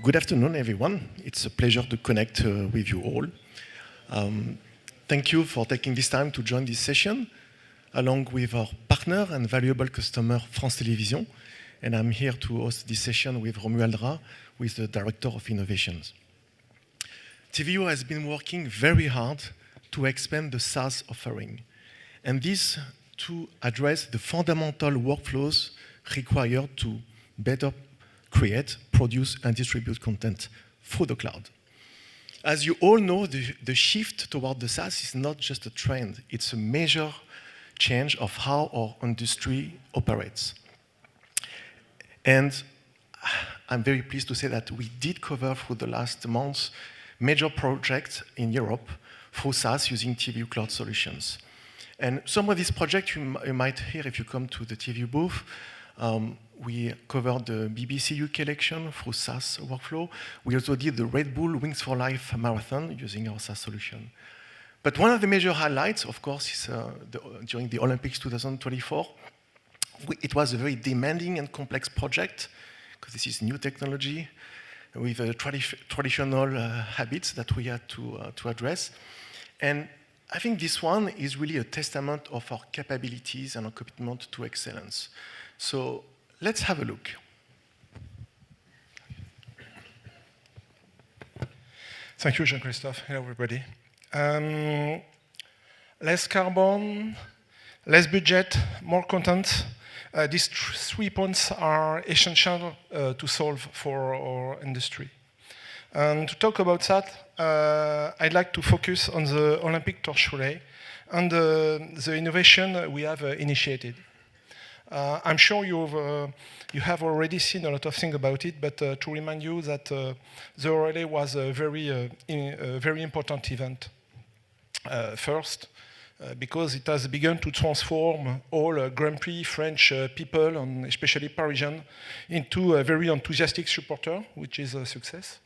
Good afternoon, everyone. It's a pleasure to connect with you all. Thank you for taking this time to join this session, along with our partner and valuable customer, France Télévisions. And I'm here to host this session with Romualdra, who is the Director of Innovations. TVU has been working very hard to expand the SaaS offering, and this to address the fundamental workflows required to better create, produce, and distribute content through the cloud. As you all know, the shift toward the SaaS is not just a trend, it's a major change of how our industry operates. And I'm very pleased to say that we did cover through the last months major projects in Europe through SaaS using TVU Cloud solutions. And some of these projects you might hear if you come to the TVU booth. We covered the BBC UK election through SaaS workflow. We also did the Red Bull Wings for Life marathon using our SaaS solution. But one of the major highlights, of course, is during the Olympics 2024. It was a very demanding and complex project because this is new technology with traditional habits that we had to address. And I think this one is really a testament of our capabilities and our commitment to excellence. So let's have a look. Thank you, Jean-Christophe. Hello, everybody. Less carbon, less budget, more content. These 3 points are essential to solve for our industry. And to talk about that, I'd like to focus on the Olympic torch relay and the innovation we have initiated. I'm sure you have already seen a lot of things about it, but to remind you that the relay was a very important event. First, because it has begun to transform all Grand Prix French people, and especially Parisian, into a very enthusiastic supporter, which is a success.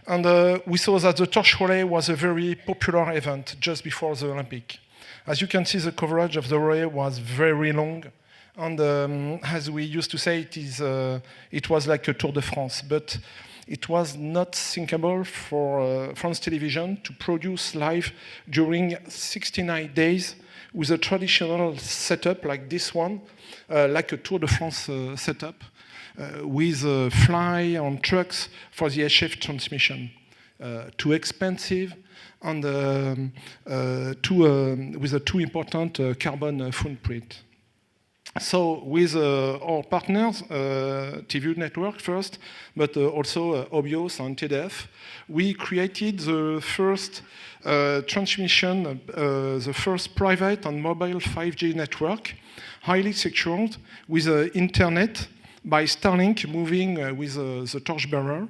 And we saw that the torch relay was a very popular event just before the Olympic. As you can see, the coverage of the relay was very long. And as we used to say, it was like a Tour de France, but it was not thinkable for France Télévisions to produce live during 69 days with a traditional setup like this one, like a Tour de France setup, with fly on trucks for the HF transmission. Too expensive and with a too important carbon footprint. So with our partners, TVU Networks first, but also Obios and TDF, we created the first transmission, the first private and mobile 5G network, highly secured with internet by Starlink moving with the torchbearer.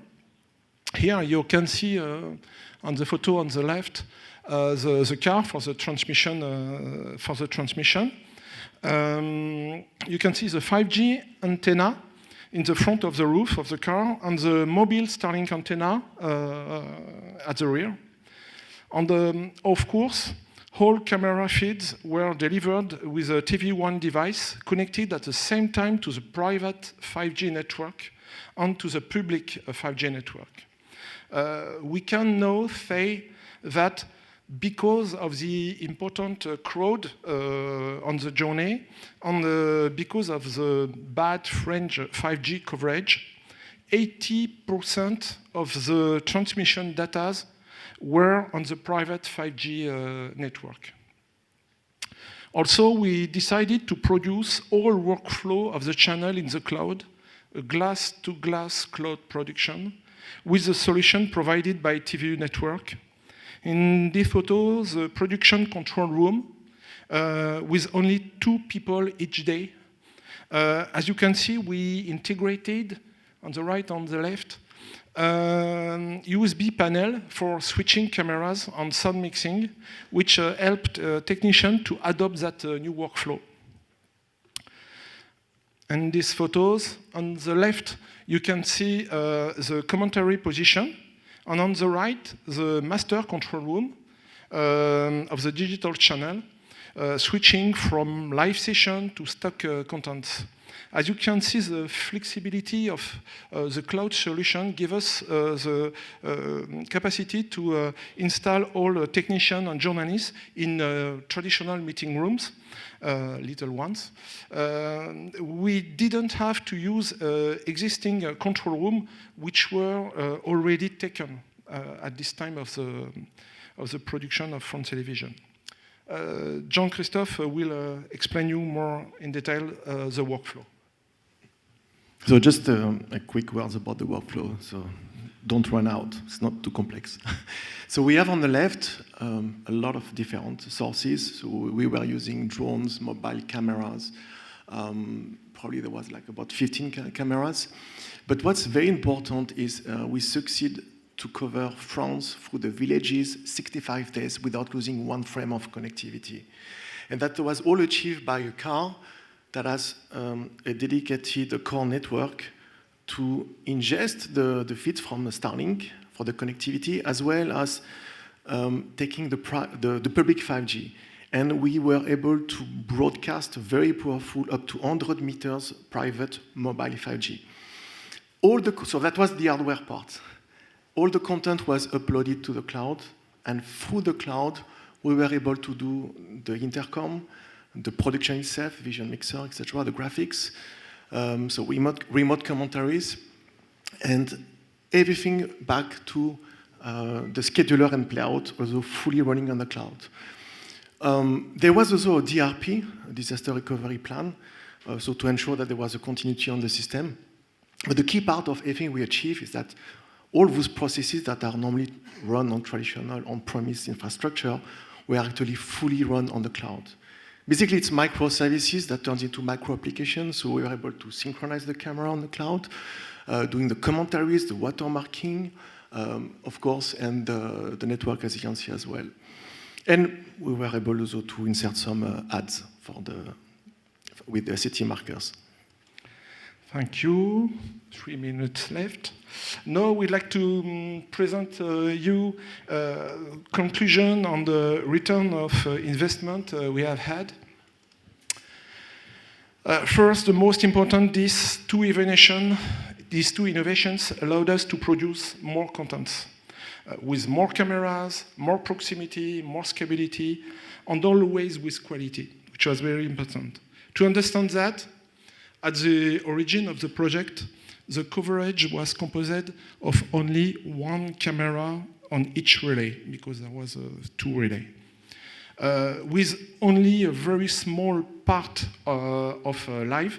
Here you can see on the photo on the left the car for the transmission. You can see the 5G antenna in the front of the roof of the car and the mobile Starlink antenna at the rear. And of course, all camera feeds were delivered with a TV1 device connected at the same time to the private 5G network and to the public 5G network. We can now say that because of the important crowd on the journey and because of the bad French 5G coverage, 80% of the transmission data were on the private 5G network. Also, we decided to produce all workflow of the channel in the cloud, a glass-to-glass cloud production, with the solution provided by TVU Networks. In this photo, the production control room with only 2 people each day. As you can see, we integrated on the right and the left USB panel for switching cameras and sound mixing, which helped technicians to adopt that new workflow. And these photos, on the left, you can see the commentary position. And on the right, the master control room of the digital channel, switching from live session to stock content. As you can see, the flexibility of the cloud solution gives us the capacity to install all technicians and journalists in traditional meeting rooms, little ones. We didn't have to use existing control room, which were already taken at this time of the production of France Télévisions. Jean-Christophe will explain you more in detail the workflow. So just a quick words about the workflow. So don't run out. It's not too complex. So we have on the left a lot of different sources. So we were using drones, mobile cameras. Probably there was like about 15 cameras. But what's very important is we succeed to cover France through the villages 65 days without losing one frame of connectivity. And that was all achieved by a car that has a dedicated core network to ingest the feeds from Starlink for the connectivity, as well as taking the public 5G. And we were able to broadcast very powerful, up to 100 meters private mobile 5G. So that was the hardware part. All the content was uploaded to the cloud, and through the cloud, we were able to do the intercom, the production itself, vision mixer, etc., the graphics, so remote commentaries, and everything back to the scheduler and playout, also fully running on the cloud. There was also a DRP, a disaster recovery plan, so to ensure that there was a continuity on the system. But the key part of everything we achieve is that all those processes that are normally run on traditional on-premise infrastructure were actually fully run on the cloud. Basically, it's microservices that turns into micro applications, so we were able to synchronize the camera on the cloud, doing the commentaries, the watermarking, of course, and the network resiliency as well. And we were able also to insert some ads with the city markers. Thank you. 3 minutes left. Now we'd like to present you conclusion on the return of investment we have had. First, the most important, these two innovations allowed us to produce more content with more cameras, more proximity, more scalability, and always with quality, which was very important. To understand that, at the origin of the project, the coverage was composed of only one camera on each relay, because there was two relays, with only a very small part of live,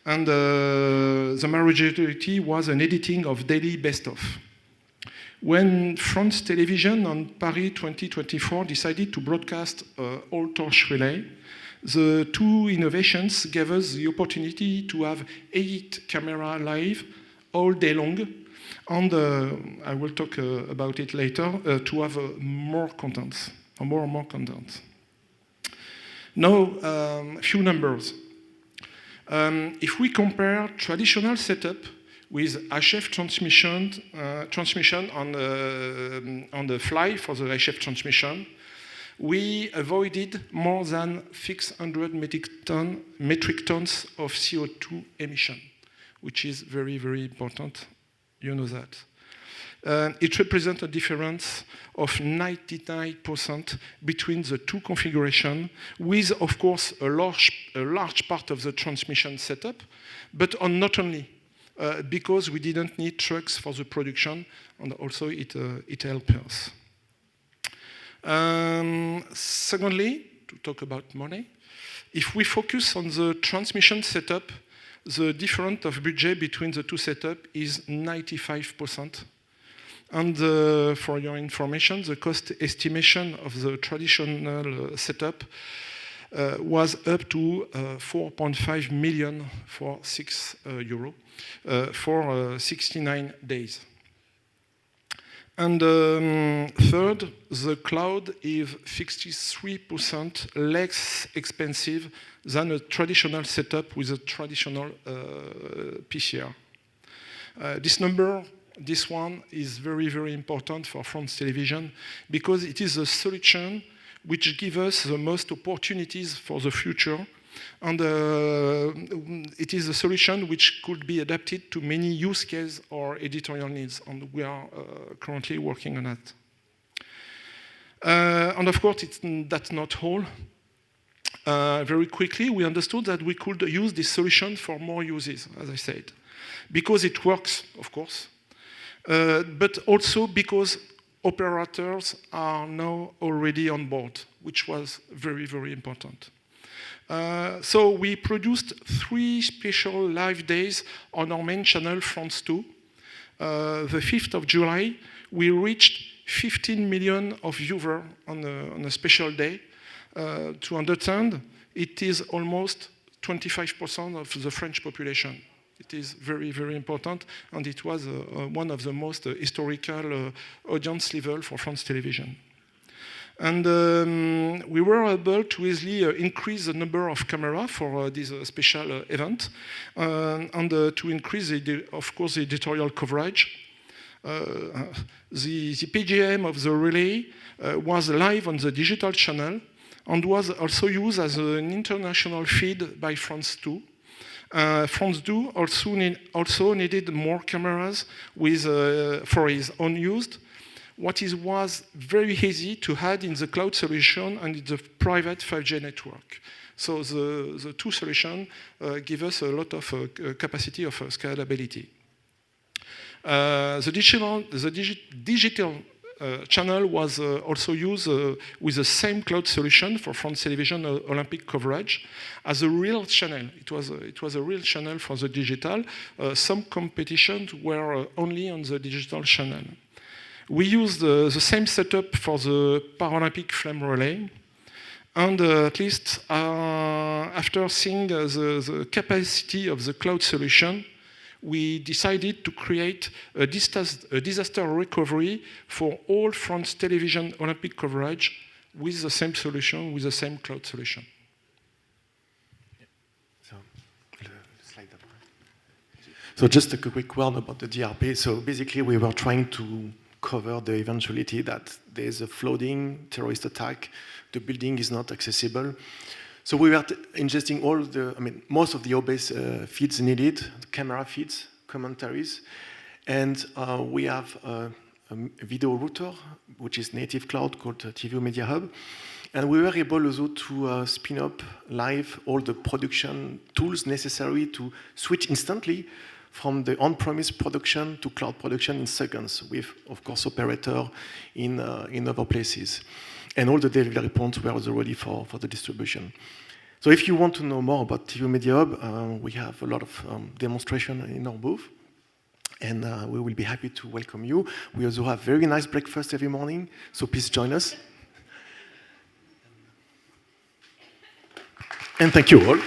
and the majority was an editing of daily best-of. When France Télévisions on Paris 2024 decided to broadcast all torch relay, the two innovations gave us the opportunity to have 8 cameras live all day long, and I will talk about it later, to have more content, more and more content. Now, a few numbers. If we compare traditional setup with HF transmission on the fly for the HF transmission, we avoided more than 600 metric tons of CO2 emission, which is very, very important. You know that. It represents a difference of 99% between the two configurations, with, of course, a large part of the transmission setup, but not only, because we didn't need trucks for the production, and also it helped us. Secondly, to talk about money, if we focus on the transmission setup, the difference of budget between the two setups is 95%. And for your information, the cost estimation of the traditional setup was up to 4.5 million for €6 for 69 days. And third, the cloud is 63% less expensive than a traditional setup with a traditional PCR. This one is very, very important for France Télévisions, because it is a solution which give us the most opportunities for the future. And it is a solution which could be adapted to many use cases or editorial needs, and we are currently working on that. And of course, that's not all. Very quickly, we understood that we could use this solution for more uses, as I said, because it works, of course, but also because operators are now already on board, which was very, very important. So we produced 3 special live days on our main channel, France 2. The 5th of July, we reached 15 million of viewers on a special day. To understand, it is almost 25% of the French population. It is very, very important, and it was one of the most historical audience level for France Television. And we were able to easily increase the number of cameras for this special event, and to increase, of course, the editorial coverage. The PGM of the relay was live on the digital channel and was also used as an international feed by France 2. France 2 also needed more cameras for his own use. What was very easy to add in the cloud solution and in the private 5G network. So the two solutions give us a lot of capacity of scalability. The digital channel was also used with the same cloud solution for France Television Olympic coverage as a real channel. It was a real channel for the digital. Some competitions were only on the digital channel. We used the same setup for the Paralympic flame relay. And at least after seeing the capacity of the cloud solution, we decided to create a disaster recovery for all France Television Olympic coverage with the same solution, with the same cloud solution. So just a quick word about the DRP. So basically, we were trying to cover the eventuality that there's a flooding, terrorist attack, the building is not accessible. So we were ingesting most of the OBS feeds needed, camera feeds, commentaries, and we have a video router, which is native cloud called TVU Media Hub. And we were able also to spin up live all the production tools necessary to switch instantly from the on-premise production to cloud production in seconds with, of course, operator in other places. And all the delivery points were also ready for the distribution. So if you want to know more about TVU Media Hub, we have a lot of demonstration in our booth. And we will be happy to welcome you. We also have very nice breakfast every morning, so please join us. And thank you all.